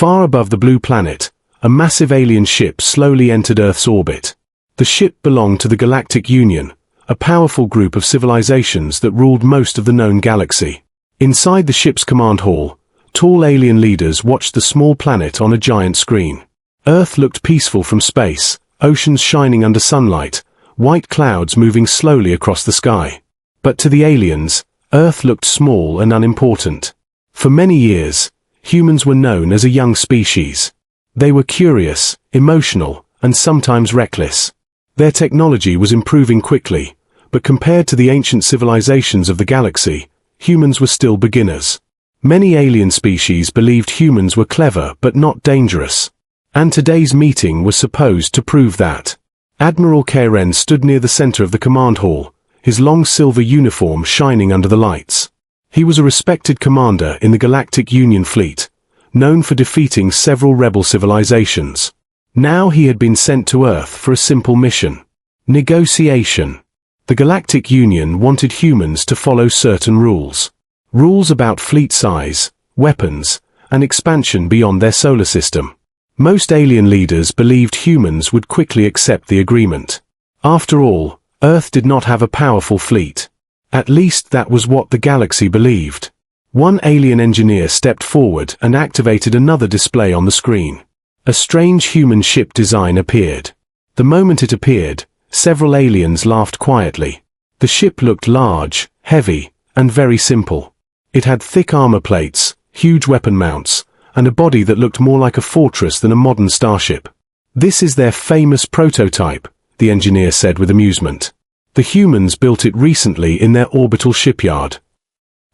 Far above the blue planet, a massive alien ship slowly entered Earth's orbit. The ship belonged to the Galactic Union, a powerful group of civilizations that ruled most of the known galaxy. Inside the ship's command hall, tall alien leaders watched the small planet on a giant screen. Earth looked peaceful from space, oceans shining under sunlight, white clouds moving slowly across the sky. But to the aliens, Earth looked small and unimportant. For many years, humans were known as a young species. They were curious, emotional, and sometimes reckless. Their technology was improving quickly, but compared to the ancient civilizations of the galaxy, humans were still beginners. Many alien species believed humans were clever but not dangerous. And today's meeting was supposed to prove that. Admiral Karen stood near the center of the command hall, his long silver uniform shining under the lights. He was a respected commander in the Galactic Union fleet, known for defeating several rebel civilizations. Now he had been sent to Earth for a simple mission: negotiation. The Galactic Union wanted humans to follow certain rules. Rules about fleet size, weapons, and expansion beyond their solar system. Most alien leaders believed humans would quickly accept the agreement. After all, Earth did not have a powerful fleet. At least that was what the galaxy believed. One alien engineer stepped forward and activated another display on the screen. A strange human ship design appeared. The moment it appeared, several aliens laughed quietly. The ship looked large, heavy, and very simple. It had thick armor plates, huge weapon mounts, and a body that looked more like a fortress than a modern starship. "This is their famous prototype," the engineer said with amusement. "The humans built it recently in their orbital shipyard."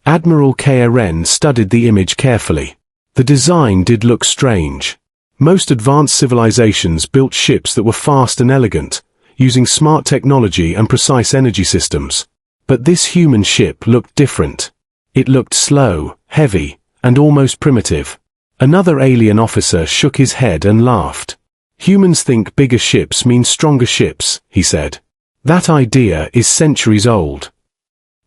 Admiral Karen studied the image carefully. The design did look strange. Most advanced civilizations built ships that were fast and elegant, using smart technology and precise energy systems. But this human ship looked different. It looked slow, heavy, and almost primitive. Another alien officer shook his head and laughed. "Humans think bigger ships mean stronger ships," he said. "That idea is centuries old."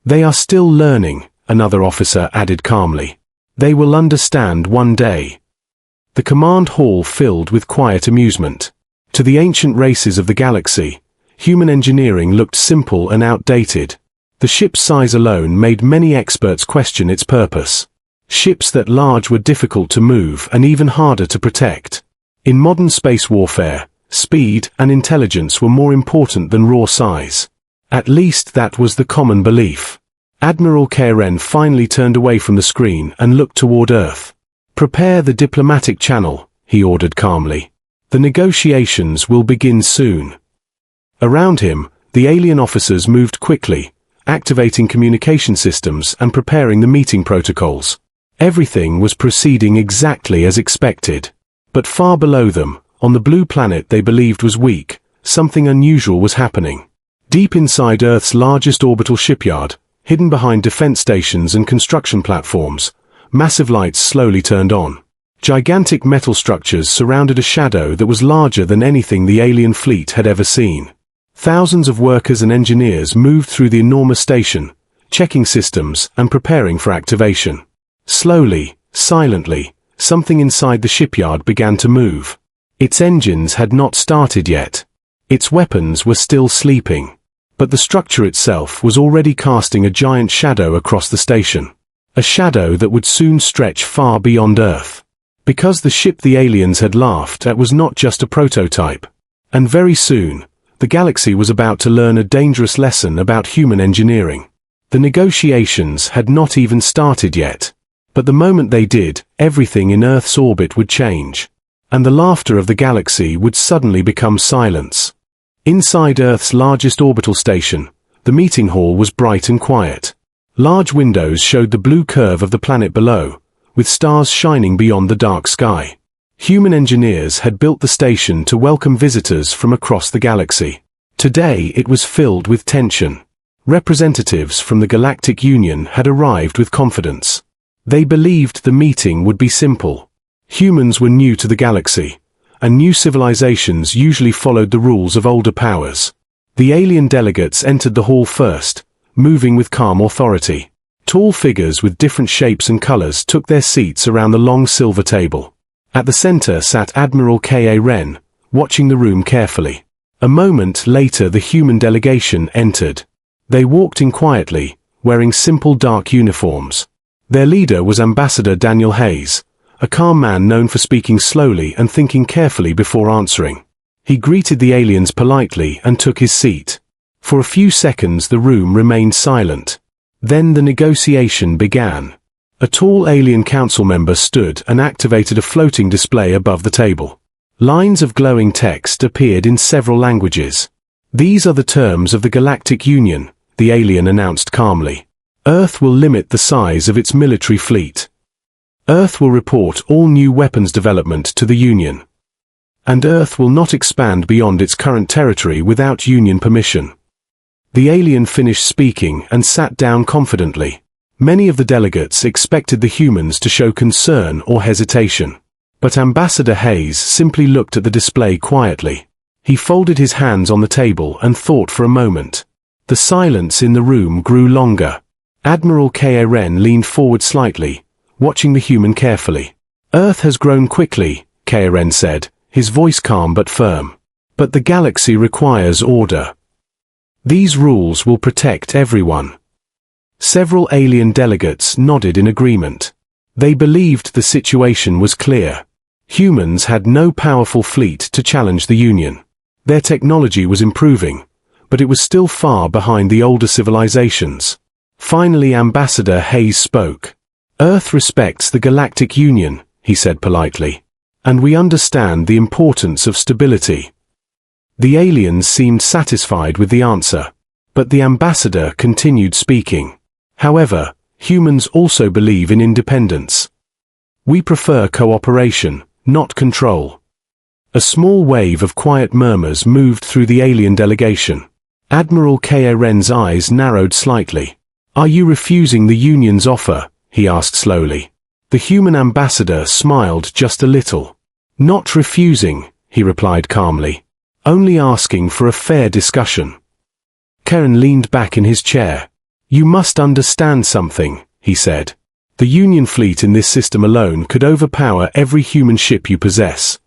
"They are still learning," another officer added calmly. "They will understand one day." The command hall filled with quiet amusement. To the ancient races of the galaxy, human engineering looked simple and outdated. The ship's size alone made many experts question its purpose. Ships that large were difficult to move and even harder to protect. In modern space warfare, speed and intelligence were more important than raw size. At least that was the common belief. Admiral Karen finally turned away from the screen and looked toward Earth. "Prepare the diplomatic channel," he ordered calmly. "The negotiations will begin soon." Around him, the alien officers moved quickly, activating communication systems and preparing the meeting protocols. Everything was proceeding exactly as expected. But far below them, on the blue planet they believed was weak, something unusual was happening. Deep inside Earth's largest orbital shipyard, hidden behind defense stations and construction platforms, massive lights slowly turned on. Gigantic metal structures surrounded a shadow that was larger than anything the alien fleet had ever seen. Thousands of workers and engineers moved through the enormous station, checking systems and preparing for activation. Slowly, silently, something inside the shipyard began to move. Its engines had not started yet. Its weapons were still sleeping. But the structure itself was already casting a giant shadow across the station. A shadow that would soon stretch far beyond Earth. Because the ship the aliens had laughed at was not just a prototype. And very soon, the galaxy was about to learn a dangerous lesson about human engineering. The negotiations had not even started yet. But the moment they did, everything in Earth's orbit would change. And the laughter of the galaxy would suddenly become silence. Inside Earth's largest orbital station, the meeting hall was bright and quiet. Large windows showed the blue curve of the planet below, with stars shining beyond the dark sky. Human engineers had built the station to welcome visitors from across the galaxy. Today it was filled with tension. Representatives from the Galactic Union had arrived with confidence. They believed the meeting would be simple. Humans were new to the galaxy, and new civilizations usually followed the rules of older powers. The alien delegates entered the hall first, moving with calm authority. Tall figures with different shapes and colors took their seats around the long silver table. At the center sat Admiral K.A. Wren, watching the room carefully. A moment later the human delegation entered. They walked in quietly, wearing simple dark uniforms. Their leader was Ambassador Daniel Hayes, a calm man known for speaking slowly and thinking carefully before answering. He greeted the aliens politely and took his seat. For a few seconds the room remained silent. Then the negotiation began. A tall alien council member stood and activated a floating display above the table. Lines of glowing text appeared in several languages. "These are the terms of the Galactic Union," the alien announced calmly. "Earth will limit the size of its military fleet. Earth will report all new weapons development to the Union. And Earth will not expand beyond its current territory without Union permission." The alien finished speaking and sat down confidently. Many of the delegates expected the humans to show concern or hesitation. But Ambassador Hayes simply looked at the display quietly. He folded his hands on the table and thought for a moment. The silence in the room grew longer. Admiral K.A. Wren leaned forward slightly, watching the human carefully. "Earth has grown quickly," K.A. Wren said, his voice calm but firm. "But the galaxy requires order. These rules will protect everyone." Several alien delegates nodded in agreement. They believed the situation was clear. Humans had no powerful fleet to challenge the Union. Their technology was improving, but it was still far behind the older civilizations. Finally Ambassador Hayes spoke. "Earth respects the Galactic Union," he said politely. "And we understand the importance of stability." The aliens seemed satisfied with the answer. But the ambassador continued speaking. "However, humans also believe in independence. We prefer cooperation, not control." A small wave of quiet murmurs moved through the alien delegation. Admiral K.A. Wren's eyes narrowed slightly. "Are you refusing the Union's offer?" he asked slowly. The human ambassador smiled just a little. "Not refusing," he replied calmly. "Only asking for a fair discussion." Karen leaned back in his chair. "You must understand something," he said. "The Union fleet in this system alone could overpower every human ship you possess."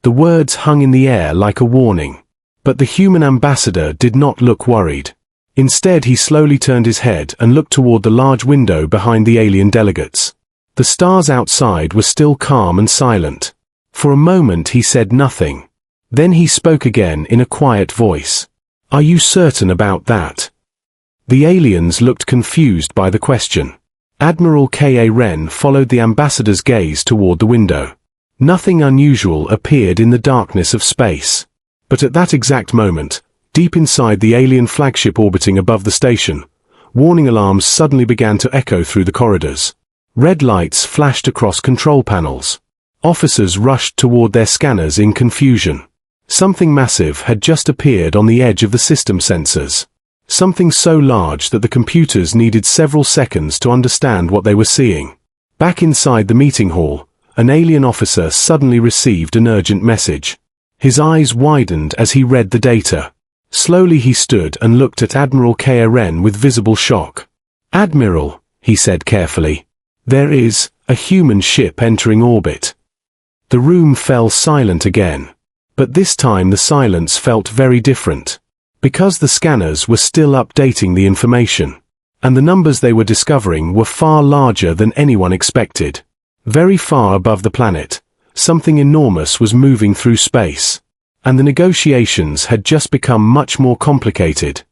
The words hung in the air like a warning. But the human ambassador did not look worried. Instead he slowly turned his head and looked toward the large window behind the alien delegates. The stars outside were still calm and silent. For a moment he said nothing. Then he spoke again in a quiet voice. "Are you certain about that?" The aliens looked confused by the question. Admiral K.A. Wren followed the ambassador's gaze toward the window. Nothing unusual appeared in the darkness of space. But at that exact moment, deep inside the alien flagship orbiting above the station, warning alarms suddenly began to echo through the corridors. Red lights flashed across control panels. Officers rushed toward their scanners in confusion. Something massive had just appeared on the edge of the system sensors. Something so large that the computers needed several seconds to understand what they were seeing. Back inside the meeting hall, an alien officer suddenly received an urgent message. His eyes widened as he read the data. Slowly he stood and looked at Admiral K.A. Wren with visible shock. "Admiral," he said carefully, "there is a human ship entering orbit." The room fell silent again. But this time the silence felt very different. Because the scanners were still updating the information. And the numbers they were discovering were far larger than anyone expected. Very far above the planet, something enormous was moving through space. And the negotiations had just become much more complicated.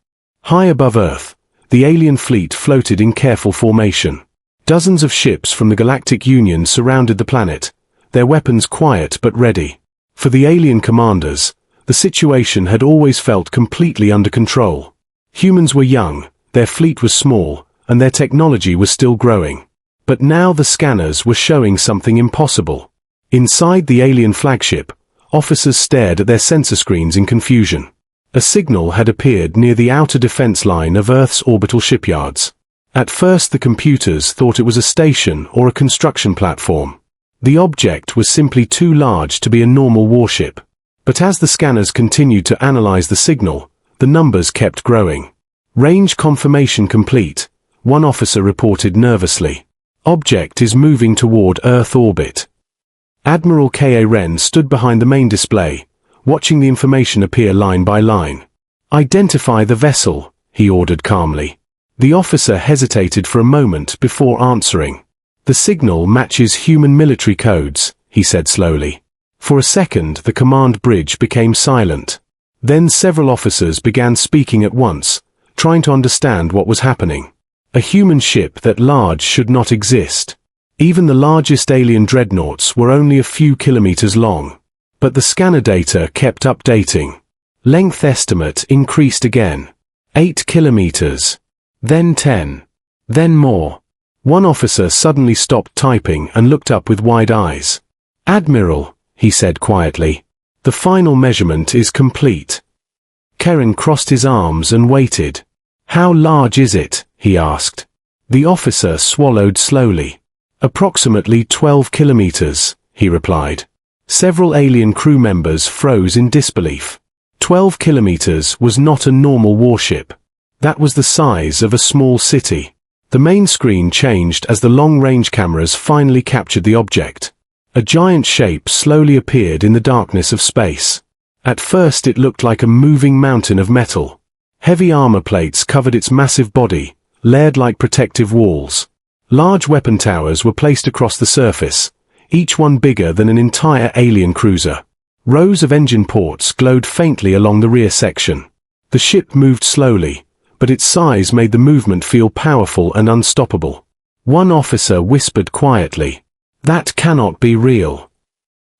High above Earth, the alien fleet floated in careful formation. Dozens of ships from the Galactic Union surrounded the planet, their weapons quiet but ready. For the alien commanders, the situation had always felt completely under control. Humans were young, their fleet was small, and their technology was still growing. But now the scanners were showing something impossible. Inside the alien flagship, officers stared at their sensor screens in confusion. A signal had appeared near the outer defense line of Earth's orbital shipyards. At first the computers thought it was a station or a construction platform. The object was simply too large to be a normal warship. But as the scanners continued to analyze the signal, the numbers kept growing. "Range confirmation complete," one officer reported nervously. "Object is moving toward Earth orbit." Admiral K.A. Wren stood behind the main display, watching the information appear line by line. "Identify the vessel," he ordered calmly. The officer hesitated for a moment before answering. "The signal matches human military codes," he said slowly. For a second the command bridge became silent. Then several officers began speaking at once, trying to understand what was happening. A human ship that large should not exist. Even the largest alien dreadnoughts were only a few kilometers long. But the scanner data kept updating. Length estimate increased again. 8 kilometers. Then 10. Then more. One officer suddenly stopped typing and looked up with wide eyes. "Admiral," he said quietly, "the final measurement is complete." Karen crossed his arms and waited. "How large is it?" he asked. The officer swallowed slowly. "Approximately 12 kilometers," he replied. Several alien crew members froze in disbelief. 12 kilometers was not a normal warship. That was the size of a small city. The main screen changed as the long-range cameras finally captured the object. A giant shape slowly appeared in the darkness of space. At first it looked like a moving mountain of metal. Heavy armor plates covered its massive body, layered like protective walls. Large weapon towers were placed across the surface, each one bigger than an entire alien cruiser. Rows of engine ports glowed faintly along the rear section. The ship moved slowly, but its size made the movement feel powerful and unstoppable. One officer whispered quietly, "That cannot be real."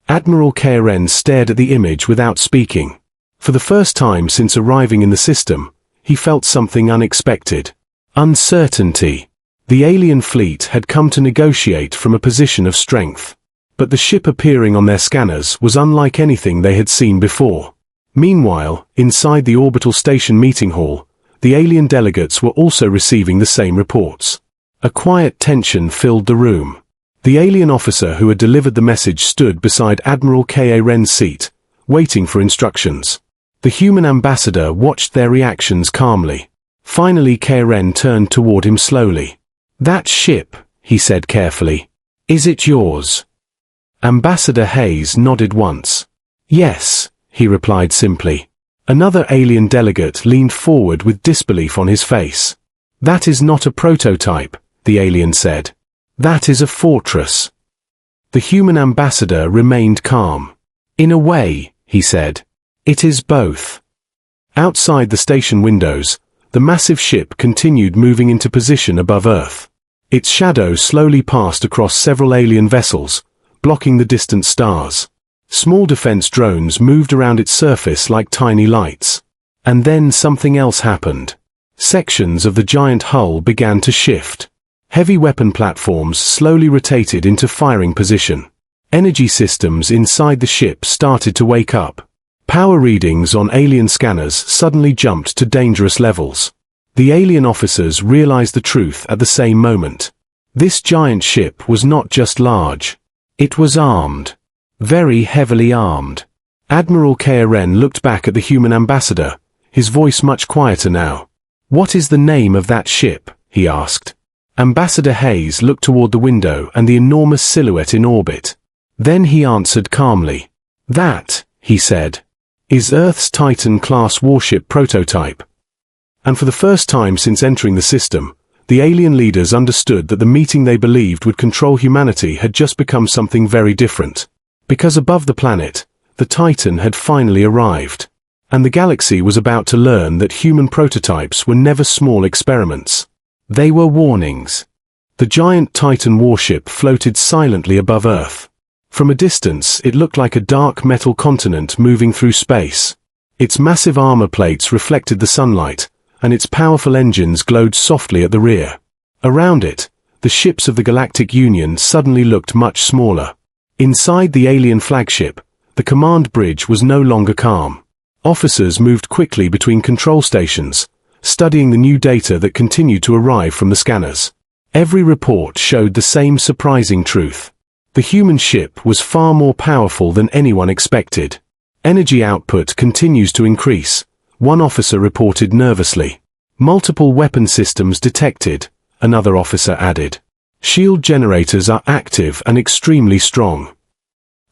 Admiral K.A. stared at the image without speaking. For the first time since arriving in the system, he felt something unexpected. Uncertainty. The alien fleet had come to negotiate from a position of strength. But the ship appearing on their scanners was unlike anything they had seen before. Meanwhile, inside the orbital station meeting hall, the alien delegates were also receiving the same reports. A quiet tension filled the room. The alien officer who had delivered the message stood beside Admiral K.A. Wren's seat, waiting for instructions. The human ambassador watched their reactions calmly. Finally K.A. Wren turned toward him slowly. "That ship," he said carefully. "Is it yours?" Ambassador Hayes nodded once. "Yes," he replied simply. Another alien delegate leaned forward with disbelief on his face. "That is not a prototype," the alien said. "That is a fortress." The human ambassador remained calm. "In a way," he said, "it is both." Outside the station windows, the massive ship continued moving into position above Earth. Its shadow slowly passed across several alien vessels, blocking the distant stars. Small defense drones moved around its surface like tiny lights. And then something else happened. Sections of the giant hull began to shift. Heavy weapon platforms slowly rotated into firing position. Energy systems inside the ship started to wake up. Power readings on alien scanners suddenly jumped to dangerous levels. The alien officers realized the truth at the same moment. This giant ship was not just large. It was armed. Very heavily armed. Admiral K.A. Wren looked back at the human ambassador, his voice much quieter now. "What is the name of that ship?" he asked. Ambassador Hayes looked toward the window and the enormous silhouette in orbit. Then he answered calmly. "That," he said, "is Earth's Titan-Class Warship prototype." And for the first time since entering the system, the alien leaders understood that the meeting they believed would control humanity had just become something very different. Because above the planet, the Titan had finally arrived. And the galaxy was about to learn that human prototypes were never small experiments. They were warnings. The giant Titan warship floated silently above Earth. From a distance, it looked like a dark metal continent moving through space. Its massive armor plates reflected the sunlight, and its powerful engines glowed softly at the rear. Around it, the ships of the Galactic Union suddenly looked much smaller. Inside the alien flagship, the command bridge was no longer calm. Officers moved quickly between control stations, studying the new data that continued to arrive from the scanners. Every report showed the same surprising truth. The human ship was far more powerful than anyone expected. Energy output continues to increase, one officer reported nervously. "Multiple weapon systems detected," another officer added. "Shield generators are active and extremely strong."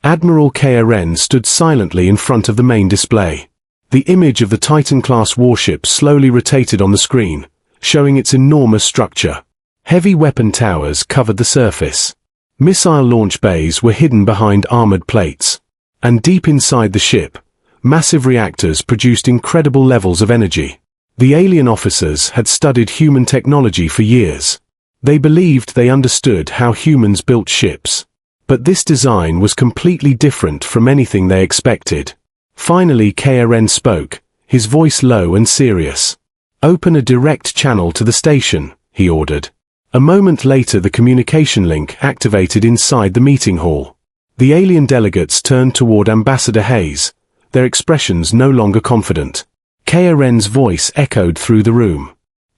Admiral Karen stood silently in front of the main display. The image of the Titan-Class Warship slowly rotated on the screen, showing its enormous structure. Heavy weapon towers covered the surface. Missile launch bays were hidden behind armored plates. And deep inside the ship, massive reactors produced incredible levels of energy. The alien officers had studied human technology for years. They believed they understood how humans built ships. But this design was completely different from anything they expected. Finally Karen spoke, his voice low and serious. "Open a direct channel to the station," he ordered. A moment later the communication link activated inside the meeting hall. The alien delegates turned toward Ambassador Hayes, their expressions no longer confident. Karen's voice echoed through the room.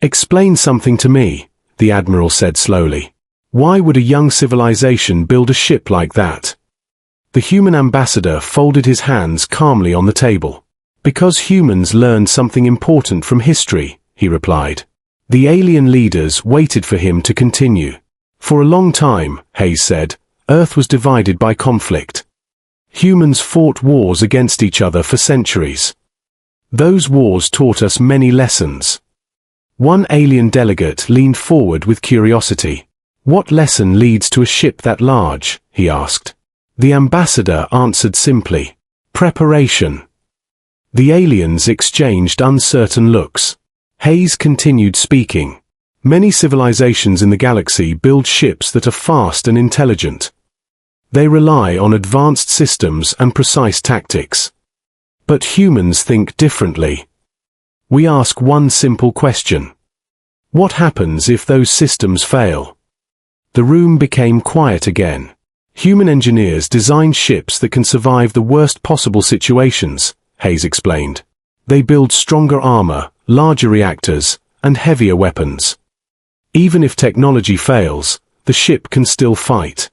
"Explain something to me," the Admiral said slowly. "Why would a young civilization build a ship like that?" The human ambassador folded his hands calmly on the table. "Because humans learned something important from history," he replied. The alien leaders waited for him to continue. "For a long time," Hayes said, "Earth was divided by conflict. Humans fought wars against each other for centuries. Those wars taught us many lessons." One alien delegate leaned forward with curiosity. "What lesson leads to a ship that large?" he asked. The ambassador answered simply, "Preparation." The aliens exchanged uncertain looks. Hayes continued speaking. "Many civilizations in the galaxy build ships that are fast and intelligent. They rely on advanced systems and precise tactics. But humans think differently. We ask one simple question. What happens if those systems fail?" The room became quiet again. "Human engineers design ships that can survive the worst possible situations," Hayes explained. "They build stronger armor, larger reactors, and heavier weapons. Even if technology fails, the ship can still fight."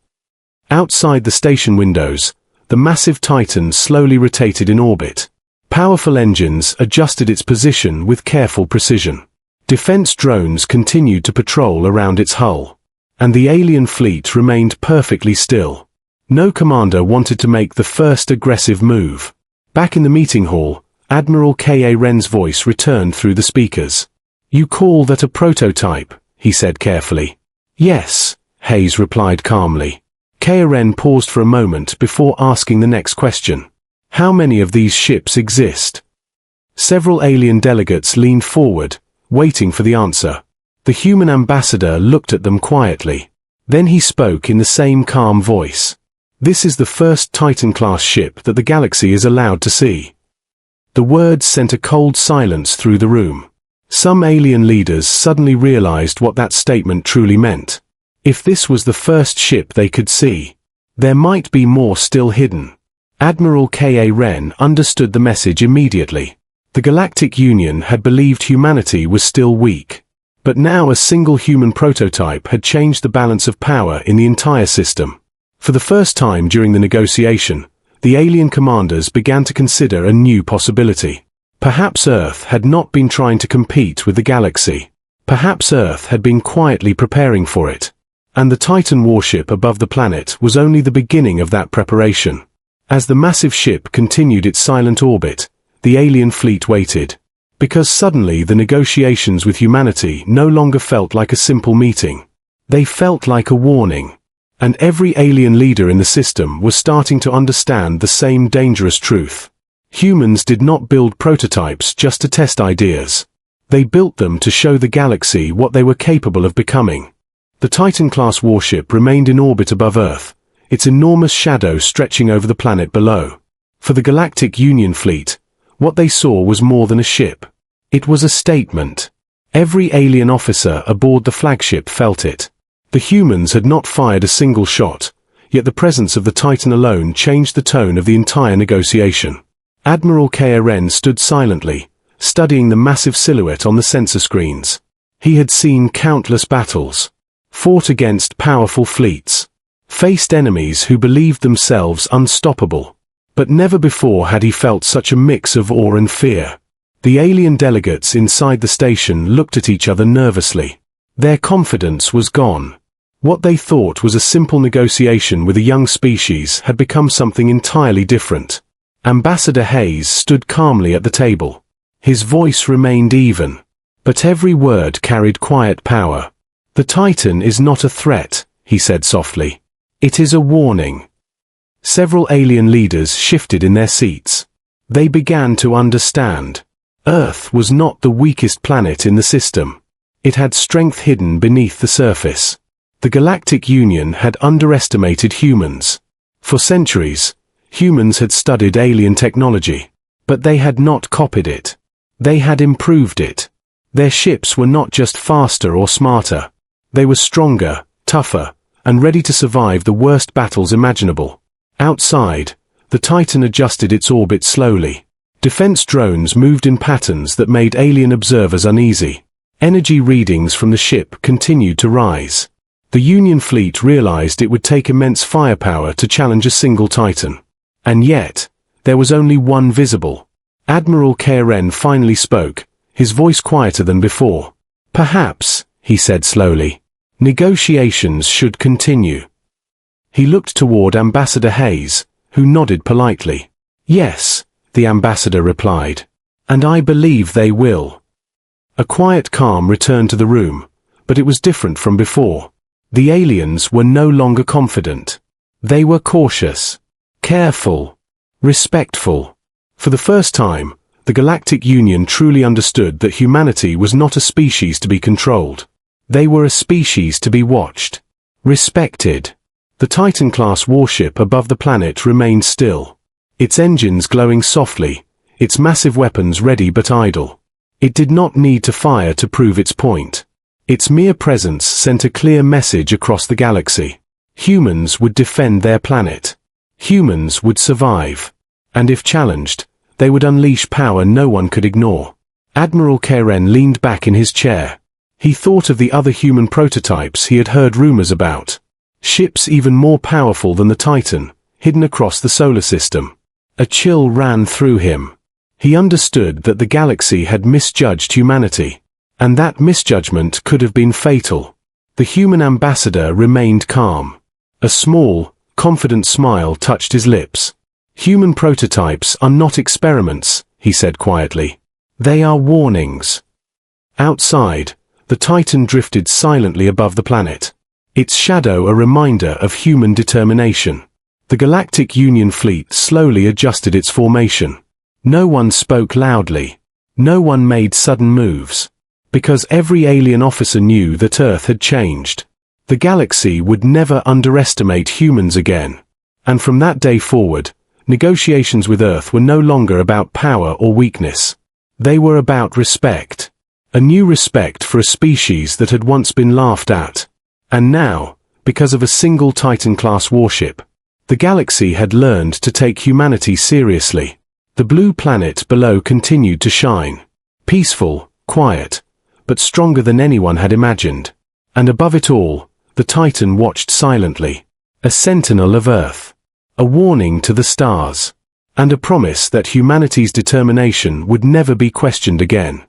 Outside the station windows, the massive Titan slowly rotated in orbit. Powerful engines adjusted its position with careful precision. Defense drones continued to patrol around its hull. And the alien fleet remained perfectly still. No commander wanted to make the first aggressive move. Back in the meeting hall, Admiral Karen's voice returned through the speakers. "You call that a prototype?" he said carefully. "Yes," Hayes replied calmly. Karen paused for a moment before asking the next question. "How many of these ships exist?" Several alien delegates leaned forward, waiting for the answer. The human ambassador looked at them quietly. Then he spoke in the same calm voice. "This is the first Titan-class ship that the galaxy is allowed to see." The words sent a cold silence through the room. Some alien leaders suddenly realized what that statement truly meant. If this was the first ship they could see, there might be more still hidden. Admiral Karen understood the message immediately. The Galactic Union had believed humanity was still weak. But now a single human prototype had changed the balance of power in the entire system. For the first time during the negotiation, the alien commanders began to consider a new possibility. Perhaps Earth had not been trying to compete with the galaxy. Perhaps Earth had been quietly preparing for it. And the Titan warship above the planet was only the beginning of that preparation. As the massive ship continued its silent orbit, the alien fleet waited. Because suddenly the negotiations with humanity no longer felt like a simple meeting. They felt like a warning. And every alien leader in the system was starting to understand the same dangerous truth. Humans did not build prototypes just to test ideas. They built them to show the galaxy what they were capable of becoming. The Titan-class warship remained in orbit above Earth, its enormous shadow stretching over the planet below. For the Galactic Union fleet, what they saw was more than a ship. It was a statement. Every alien officer aboard the flagship felt it. The humans had not fired a single shot, yet the presence of the Titan alone changed the tone of the entire negotiation. Admiral Karen stood silently, studying the massive silhouette on the sensor screens. He had seen countless battles, fought against powerful fleets, faced enemies who believed themselves unstoppable. But never before had he felt such a mix of awe and fear. The alien delegates inside the station looked at each other nervously. Their confidence was gone. What they thought was a simple negotiation with a young species had become something entirely different. Ambassador Hayes stood calmly at the table. His voice remained even, but every word carried quiet power. "The Titan is not a threat," he said softly. "It is a warning." Several alien leaders shifted in their seats. They began to understand. Earth was not the weakest planet in the system. It had strength hidden beneath the surface. The Galactic Union had underestimated humans. For centuries, humans had studied alien technology, but they had not copied it. They had improved it. Their ships were not just faster or smarter. They were stronger, tougher, and ready to survive the worst battles imaginable. Outside, the Titan adjusted its orbit slowly. Defense drones moved in patterns that made alien observers uneasy. Energy readings from the ship continued to rise. The Union fleet realized it would take immense firepower to challenge a single Titan. And yet, there was only one visible. Admiral Karen finally spoke, his voice quieter than before. "Perhaps," he said slowly, "negotiations should continue." He looked toward Ambassador Hayes, who nodded politely. "Yes," the ambassador replied. "And I believe they will." A quiet calm returned to the room, but it was different from before. The aliens were no longer confident. They were cautious, careful, respectful. For the first time, the Galactic Union truly understood that humanity was not a species to be controlled. They were a species to be watched, respected. The Titan-Class Warship above the planet remained still, its engines glowing softly, its massive weapons ready but idle. It did not need to fire to prove its point. Its mere presence sent a clear message across the galaxy. Humans would defend their planet. Humans would survive. And if challenged, they would unleash power no one could ignore. Admiral Karen leaned back in his chair. He thought of the other human prototypes he had heard rumors about. Ships even more powerful than the Titan, hidden across the solar system. A chill ran through him. He understood that the galaxy had misjudged humanity. And that misjudgment could have been fatal. The human ambassador remained calm. A small, confident smile touched his lips. "Human prototypes are not experiments," he said quietly. "They are warnings." Outside, the Titan drifted silently above the planet. Its shadow a reminder of human determination. The Galactic Union fleet slowly adjusted its formation. No one spoke loudly. No one made sudden moves. Because every alien officer knew that Earth had changed. The galaxy would never underestimate humans again. And from that day forward, negotiations with Earth were no longer about power or weakness. They were about respect. A new respect for a species that had once been laughed at. And now, because of a single Titan-class warship, the galaxy had learned to take humanity seriously. The blue planet below continued to shine. Peaceful, quiet, but stronger than anyone had imagined. And above it all, the Titan watched silently. A sentinel of Earth. A warning to the stars. And a promise that humanity's determination would never be questioned again.